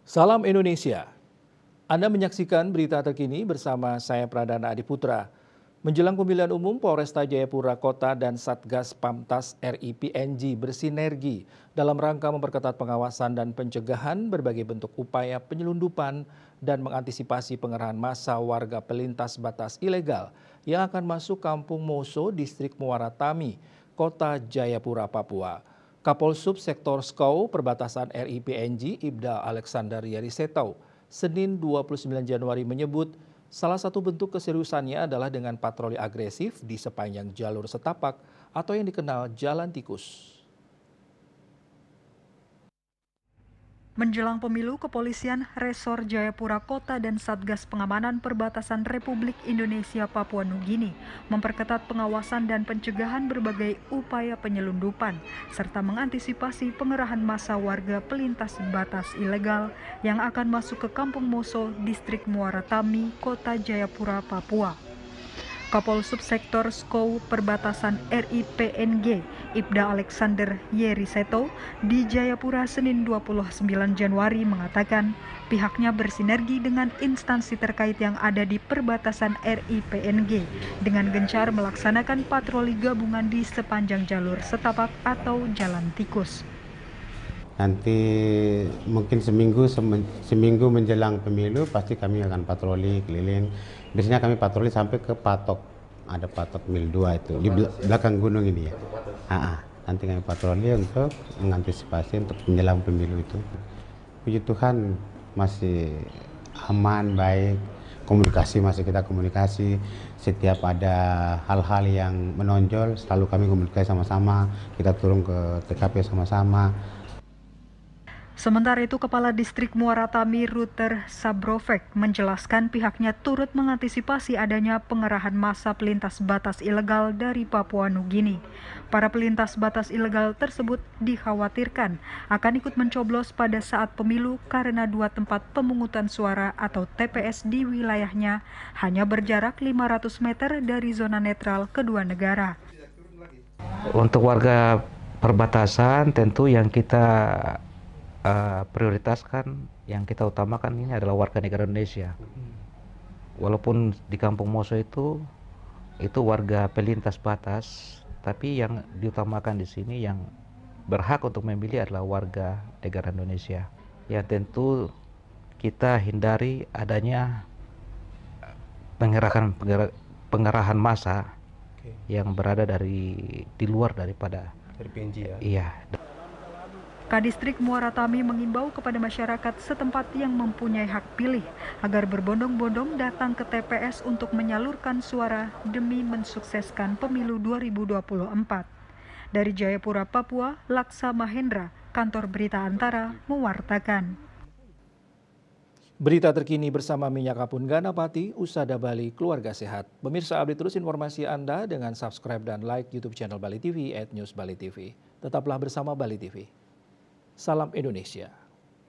Salam Indonesia. Anda menyaksikan berita terkini bersama saya Pradana Adiputra. Menjelang pemilihan umum, Polresta Jayapura Kota dan Satgas Pamtas RI PNG bersinergi dalam rangka memperketat pengawasan dan pencegahan berbagai bentuk upaya penyelundupan dan mengantisipasi pengerahan massa warga pelintas batas ilegal yang akan masuk Kampung Moso, Distrik Muara Tami, Kota Jayapura, Papua. Kapolsub Sektor Skau Perbatasan RI PNG Ibda Alexander Yerisetau Senin 29 Januari menyebut salah satu bentuk keseriusannya adalah dengan patroli agresif di sepanjang jalur setapak atau yang dikenal jalan tikus. Menjelang pemilu, Kepolisian Resor Jayapura Kota dan Satgas Pengamanan Perbatasan Republik Indonesia Papua Nugini memperketat pengawasan dan pencegahan berbagai upaya penyelundupan serta mengantisipasi pengerahan massa warga pelintas batas ilegal yang akan masuk ke Kampung Moso, Distrik Muara Tami, Kota Jayapura, Papua. Kapolsub Sektor Skau Perbatasan RI PNG Ibda Alexander Yerisetau di Jayapura Senin 29 Januari mengatakan pihaknya bersinergi dengan instansi terkait yang ada di perbatasan RI PNG dengan gencar melaksanakan patroli gabungan di sepanjang jalur setapak atau jalan tikus. Nanti mungkin seminggu menjelang pemilu pasti kami akan patroli keliling. Biasanya kami patroli sampai ke Patok, ada Patok Mil 2 itu di belakang gunung ini ya. Nanti kami patroli untuk mengantisipasi untuk menjelang pemilu itu. Puji Tuhan masih aman, baik. Komunikasi masih kita komunikasi. Setiap ada hal-hal yang menonjol selalu kami komunikasi sama-sama. Kita turun ke TKP sama-sama. Sementara itu, Kepala Distrik Muara Tami Ruter Sabrofek menjelaskan pihaknya turut mengantisipasi adanya pengerahan massa pelintas batas ilegal dari Papua Nugini. Para pelintas batas ilegal tersebut dikhawatirkan akan ikut mencoblos pada saat pemilu karena dua tempat pemungutan suara atau TPS di wilayahnya hanya berjarak 500 meter dari zona netral kedua negara. Untuk warga perbatasan tentu yang kita prioritaskan, yang kita utamakan ini adalah warga negara Indonesia. Walaupun di Kampung Moso itu warga pelintas batas, tapi yang diutamakan di sini yang berhak untuk memilih adalah warga negara Indonesia. Yang tentu kita hindari adanya pengerahan massa yang berada di luar daripada PNG ya. Iya. Kadistrik Muara Tami mengimbau kepada masyarakat setempat yang mempunyai hak pilih agar berbondong-bondong datang ke TPS untuk menyalurkan suara demi mensukseskan pemilu 2024. Dari Jayapura, Papua, Laksa Mahendra, Kantor Berita Antara, mewartakan. Berita terkini bersama Minyak Kapun Ganapati, Usada Bali, Keluarga Sehat. Pemirsa, update terus informasi Anda dengan subscribe dan like YouTube channel Bali TV @newsbalitv. Tetaplah bersama Bali TV. Salam Indonesia.